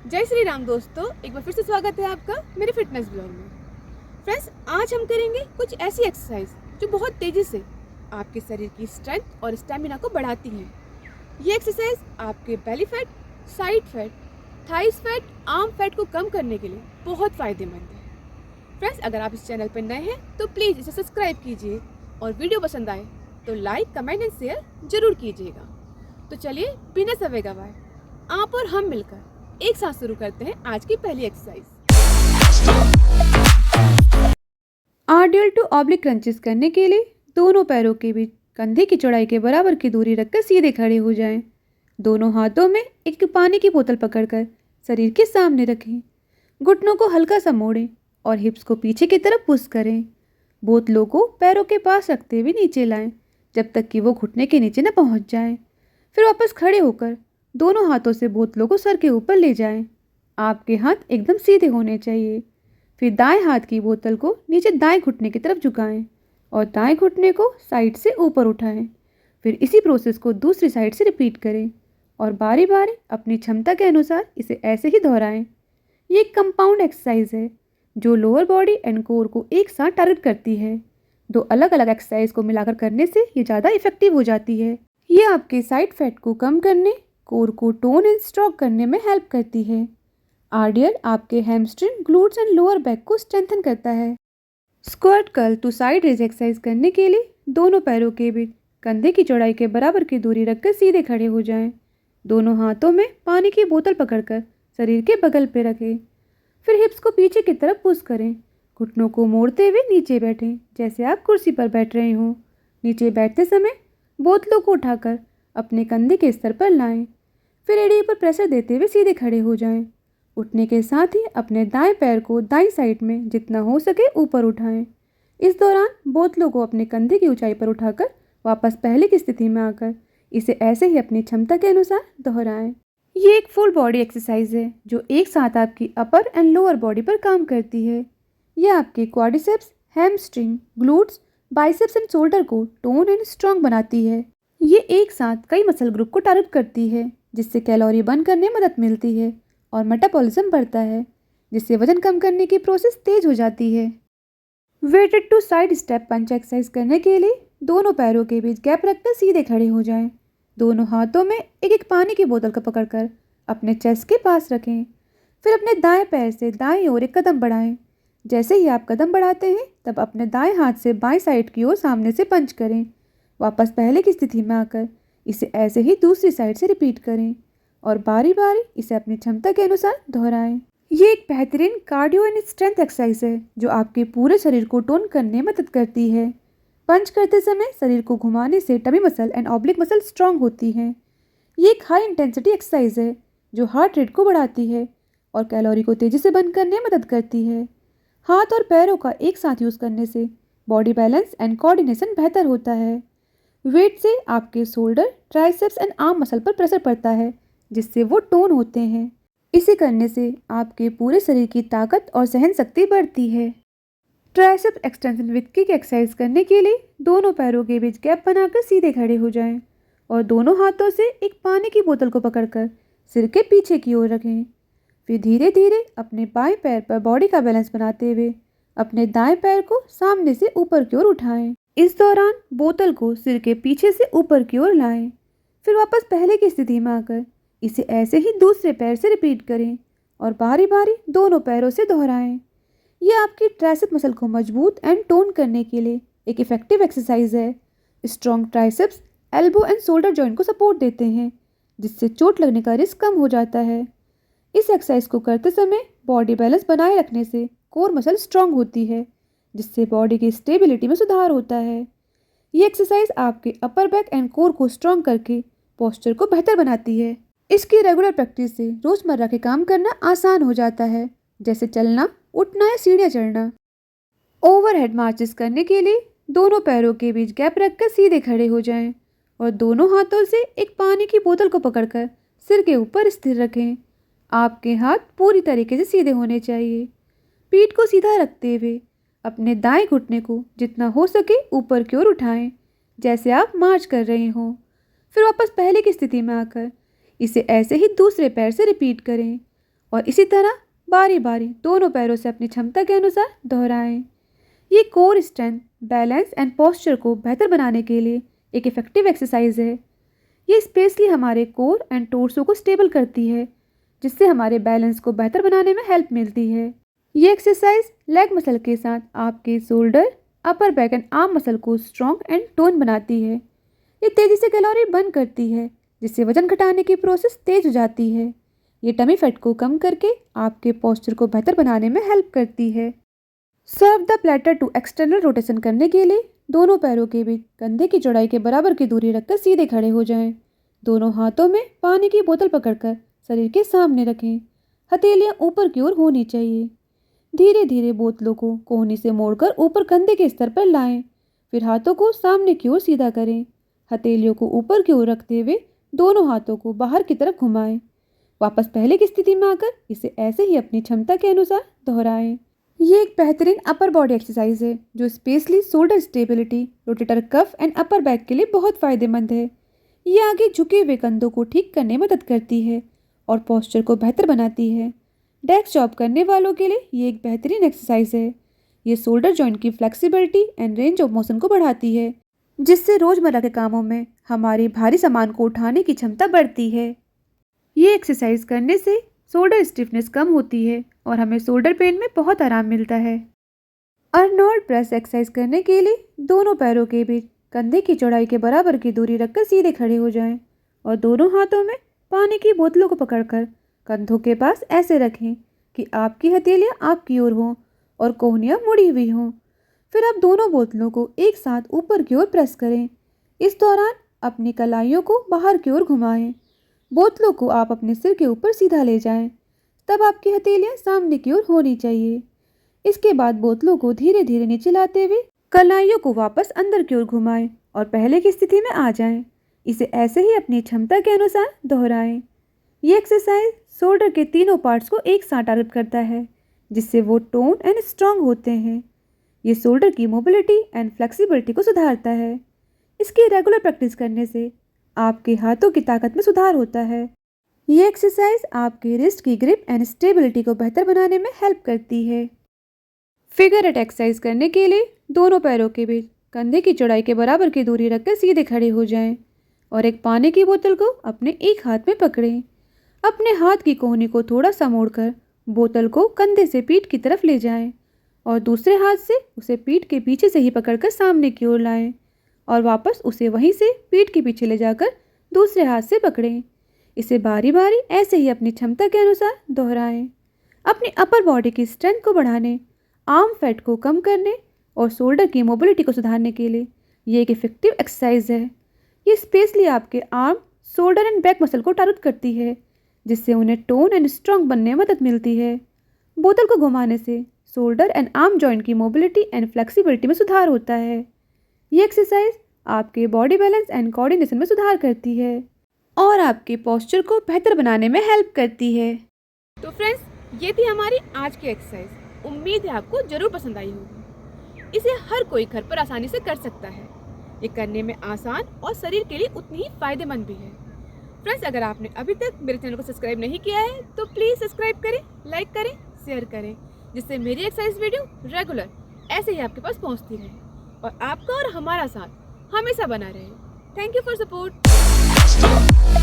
जय श्री राम दोस्तों, एक बार फिर से स्वागत है आपका मेरे फिटनेस ब्लॉग में। फ्रेंड्स, आज हम करेंगे कुछ ऐसी एक्सरसाइज जो बहुत तेज़ी से आपके शरीर की स्ट्रेंथ और स्टेमिना को बढ़ाती हैं। ये एक्सरसाइज आपके belly fat, side fat, thighs fat, arm fat को कम करने के लिए बहुत फ़ायदेमंद है। फ्रेंड्स, अगर आप इस चैनल पर नए हैं तो प्लीज़ इसे सब्सक्राइब कीजिए और वीडियो पसंद आए तो लाइक, कमेंट एंड शेयर जरूर कीजिएगा। तो चलिए बिना समय गवाए आप और हम मिलकर एक साथ शुरू करते हैं आज की पहली एक्सरसाइज। आर्डियल टू ऑब्लिक क्रंचेस करने के लिए दोनों पैरों के बीच कंधे की चौड़ाई के बराबर की दूरी रखकर सीधे खड़े हो जाएं। दोनों हाथों में एक पानी की बोतल पकड़कर शरीर के सामने रखें। घुटनों को हल्का सा मोड़ें और हिप्स को पीछे की तरफ पुश करें। बोतलों को पैरों के पास रखते हुए नीचे लाएं जब तक कि वो घुटने के नीचे न पहुंच जाएं। फिर वापस खड़े होकर दोनों हाथों से बोतलों को सर के ऊपर ले जाएं। आपके हाथ एकदम सीधे होने चाहिए। फिर दाएं हाथ की बोतल को नीचे दाएं घुटने की तरफ झुकाएं और दाएं घुटने को साइड से ऊपर उठाएं। फिर इसी प्रोसेस को दूसरी साइड से रिपीट करें और बारी बारी अपनी क्षमता के अनुसार इसे ऐसे ही दोहराएं। ये एक कंपाउंड एक्सरसाइज है जो लोअर बॉडी एंड कोर को एक साथ टारगेट करती है। दो अलग अलग एक्सरसाइज को मिलाकर करने से ये ज़्यादा इफेक्टिव हो जाती है। ये आपके साइड फैट को कम करने, कोर को टोन एंड स्ट्रॉन्ग करने में हेल्प करती है। आर्डियल आपके hamstring, glutes and lower back को स्ट्रेंथन करता है। Squat curl to side raise exercise करने के लिए दोनों पैरों के बीच कंधे की चौड़ाई के बराबर की दूरी रखकर सीधे खड़े हो जाएं। दोनों हाथों में पानी की बोतल पकड़कर शरीर के बगल पे रखें। फिर हिप्स को पीछे की तरफ पुश करें। घुटनों को मोड़ते हुए नीचे बैठें जैसे आप कुर्सी पर बैठ रहे हों। नीचे बैठते समय बोतलों को उठाकर अपने कंधे के स्तर पर लाएं। फिर एड़ी पर प्रेशर देते हुए सीधे खड़े हो जाएं। उठने के साथ ही अपने दाएं पैर को दाईं साइड में जितना हो सके ऊपर उठाएं। इस दौरान बोतलों को अपने कंधे की ऊंचाई पर उठाकर वापस पहले की स्थिति में आकर इसे ऐसे ही अपनी क्षमता के अनुसार दोहराएं। ये एक फुल बॉडी एक्सरसाइज है जो एक साथ आपकी अपर एंड लोअर बॉडी पर काम करती है। यह आपके quadriceps, hamstring, glutes, biceps and shoulder को टोन एंड स्ट्रॉन्ग बनाती है। ये एक साथ कई मसल ग्रुप को टारगेट करती है जिससे कैलोरी बर्न करने में मदद मिलती है और मेटाबॉलिज्म बढ़ता है जिससे वजन कम करने की प्रोसेस तेज हो जाती है। Weighted to side step punch exercise करने के लिए दोनों पैरों के बीच गैप रखकर सीधे खड़े हो जाएं। दोनों हाथों में एक एक पानी की बोतल को पकड़कर अपने चेस्ट के पास रखें। फिर अपने दाएं पैर से दाएं ओर एक कदम बढ़ाएं। जैसे ही आप कदम बढ़ाते हैं तब अपने दाएं हाथ से बाएं साइड की ओर सामने से पंच करें। वापस पहले की स्थिति में आकर इसे ऐसे ही दूसरी साइड से रिपीट करें और बारी बारी इसे अपनी क्षमता के अनुसार दोहराएं। ये एक बेहतरीन कार्डियो एंड स्ट्रेंथ एक्सरसाइज है जो आपके पूरे शरीर को टोन करने में मदद करती है। पंच करते समय शरीर को घुमाने से tummy muscle and oblique muscle strong होती हैं। ये एक हाई इंटेंसिटी एक्सरसाइज है जो हार्ट रेट को बढ़ाती है और कैलोरी को तेज़ी से बर्न करने में मदद करती है। हाथ और पैरों का एक साथ यूज़ करने से बॉडी बैलेंस एंड कोऑर्डिनेशन बेहतर होता है। वेट से आपके shoulder, triceps and arm muscle पर प्रेशर पड़ता है जिससे वो टोन होते हैं। इसे करने से आपके पूरे शरीर की ताकत और सहन शक्ति बढ़ती है। Triceps extension with kick exercise करने के लिए दोनों पैरों के बीच गैप बनाकर सीधे खड़े हो जाएं और दोनों हाथों से एक पानी की बोतल को पकड़कर सिर के पीछे की ओर रखें। फिर धीरे धीरे अपने बाएं पैर पर बॉडी का बैलेंस बनाते हुए अपने दाएं पैर को सामने से ऊपर की ओर उठाएं। इस दौरान बोतल को सिर के पीछे से ऊपर की ओर लाएं। फिर वापस पहले की स्थिति में आकर इसे ऐसे ही दूसरे पैर से रिपीट करें और बारी बारी दोनों पैरों से दोहराएं। यह आपकी ट्राइसेप मसल को मजबूत एंड टोन करने के लिए एक इफेक्टिव एक्सरसाइज है। Strong triceps elbow and shoulder joint को सपोर्ट देते हैं जिससे चोट लगने का रिस्क कम हो जाता है। इस एक्सरसाइज को करते समय बॉडी बैलेंस बनाए रखने से कोर मसल स्ट्रांग होती है जिससे बॉडी की स्टेबिलिटी में सुधार होता है। ये एक्सरसाइज आपके अपर बैक एंड कोर को स्ट्रांग करके पोस्चर को बेहतर बनाती है। इसकी रेगुलर प्रैक्टिस से रोज़मर्रा के काम करना आसान हो जाता है जैसे चलना, उठना या सीढ़ियाँ चढ़ना। ओवरहेड मार्चेस करने के लिए दोनों पैरों के बीच गैप रखकर सीधे खड़े हो जाएं और दोनों हाथों से एक पानी की बोतल को पकड़कर सिर के ऊपर स्थिर रखें। आपके हाथ पूरी तरीके से सीधे होने चाहिए। पीठ को सीधा रखते हुए अपने दाएं घुटने को जितना हो सके ऊपर की ओर उठाएं जैसे आप मार्च कर रहे हों। फिर वापस पहले की स्थिति में आकर इसे ऐसे ही दूसरे पैर से रिपीट करें और इसी तरह बारी बारी दोनों पैरों से अपनी क्षमता के अनुसार दोहराएं। ये core strength, balance and posture को बेहतर बनाने के लिए एक इफेक्टिव एक्सरसाइज है। ये स्पेशली हमारे कोर एंड टोर्सो को स्टेबल करती है, जिससे हमारे बैलेंस को बेहतर बनाने में हेल्प मिलती है। ये एक्सरसाइज लेग मसल के साथ आपके shoulder, upper back and arm muscle को स्ट्रॉन्ग एंड टोन बनाती है। ये तेज़ी से कैलोरी बर्न करती है, जिससे वजन घटाने की प्रोसेस तेज हो जाती है। ये टमी फैट को कम करके आपके पोस्चर को बेहतर बनाने में हेल्प करती है। Serve the platter to external rotation करने के लिए दोनों पैरों के बीच कंधे की चौड़ाई के बराबर की दूरी रखकर सीधे खड़े हो जाएं। दोनों हाथों में पानी की बोतल पकड़कर शरीर के सामने रखें। हथेलियां ऊपर की ओर होनी चाहिए। धीरे धीरे बोतलों को कोहनी से मोड़कर ऊपर कंधे के स्तर पर लाएं। फिर हाथों को सामने की ओर सीधा करें। हथेलियों को ऊपर की ओर रखते हुए दोनों हाथों को बाहर की तरफ घुमाएं। वापस पहले की स्थिति में आकर इसे ऐसे ही अपनी क्षमता के अनुसार दोहराएं। ये एक बेहतरीन अपर बॉडी एक्सरसाइज है जो specially shoulder stability, rotator cuff and upper back के लिए बहुत फायदेमंद है। ये आगे झुके हुए कंधों को ठीक करने में मदद करती है और पोस्चर को बेहतर बनाती है। डेस्क जॉब करने वालों के लिए ये एक बेहतरीन एक्सरसाइज है। ये शोल्डर जॉइंट की flexibility and range of motion को बढ़ाती है, जिससे रोजमर्रा के कामों में हमारी भारी सामान को उठाने की क्षमता बढ़ती है। ये एक्सरसाइज करने से शोल्डर स्टिफनेस कम होती है और हमें शोल्डर पेन में बहुत आराम मिलता है। अर्नोल्ड प्रेस एक्सरसाइज करने के लिए दोनों पैरों के बीच कंधे की चौड़ाई के बराबर की दूरी रखकर सीधे खड़े हो जाएं और दोनों हाथों में पानी की बोतलों को पकड़कर कंधों के पास ऐसे रखें कि आपकी हथेलियां आपकी ओर हों और कोहनियां मुड़ी हुई हों। फिर आप दोनों बोतलों को एक साथ ऊपर की ओर प्रेस करें। इस दौरान अपनी कलाइयों को बाहर की ओर घुमाएं। बोतलों को आप अपने सिर के ऊपर सीधा ले जाएं। तब आपकी हथेलियां सामने की ओर होनी चाहिए। इसके बाद बोतलों को धीरे धीरे नीचे लाते हुए कलाइयों को वापस अंदर की ओर घुमाएं और पहले की स्थिति में आ जाएं। इसे ऐसे ही अपनी क्षमता के अनुसार दोहराएं। ये एक्सरसाइज शोल्डर के तीनों पार्ट्स को एक साथ टारगेट करता है, जिससे वो टोन एंड स्ट्रांग होते हैं। ये शोल्डर की मोबिलिटी एंड फ्लेक्सिबिलिटी को सुधारता है। इसकी रेगुलर प्रैक्टिस करने से आपके हाथों की ताकत में सुधार होता है। ये एक्सरसाइज आपके रिस्ट की ग्रिप एंड स्टेबिलिटी को बेहतर बनाने में हेल्प करती है। फिगर 8 एक्सरसाइज करने के लिए दोनों पैरों के बीच कंधे की चौड़ाई के बराबर की दूरी रखकर सीधे खड़े हो जाएं और एक पानी की बोतल को अपने एक हाथ में पकड़ें। अपने हाथ की कोहनी को थोड़ा सा मोड़कर बोतल को कंधे से पीठ की तरफ ले जाएं और दूसरे हाथ से उसे पीठ के पीछे से ही पकड़कर सामने की ओर लाएं और वापस उसे वहीं से पीठ के पीछे ले जाकर दूसरे हाथ से पकड़ें। इसे बारी बारी ऐसे ही अपनी क्षमता के अनुसार दोहराएं। अपनी अपर बॉडी की स्ट्रेंथ को बढ़ाने, आर्म फैट को कम करने और शोल्डर की मोबिलिटी को सुधारने के लिए ये एक इफेक्टिव एक्सरसाइज है। ये स्पेशली आपके arm, shoulder and back muscle को टारगेट करती है, जिससे उन्हें टोन एंड स्ट्रांग बनने में मदद मिलती है। बोतल को घुमाने से शोल्डर एंड आर्म जॉइंट की मोबिलिटी एंड फ्लेक्सिबिलिटी में सुधार होता है। ये एक्सरसाइज आपके बॉडी बैलेंस एंड कोऑर्डिनेशन में सुधार करती है और आपके पोस्चर को बेहतर बनाने में हेल्प करती है। तो फ्रेंड्स, ये थी हमारी आज की एक्सरसाइज। उम्मीद है आपको जरूर पसंद आई होगी। इसे हर कोई घर पर आसानी से कर सकता है। ये करने में आसान और शरीर के लिए उतनी ही फायदेमंद भी है। फ्रेंड्स, अगर आपने अभी तक मेरे चैनल को सब्सक्राइब नहीं किया है तो प्लीज़ सब्सक्राइब करें, लाइक करें, शेयर करें, जिससे मेरी एक्सरसाइज वीडियो रेगुलर ऐसे ही आपके पास पहुंचती रहे और आपका और हमारा साथ हमेशा बना रहे। Thank you for support.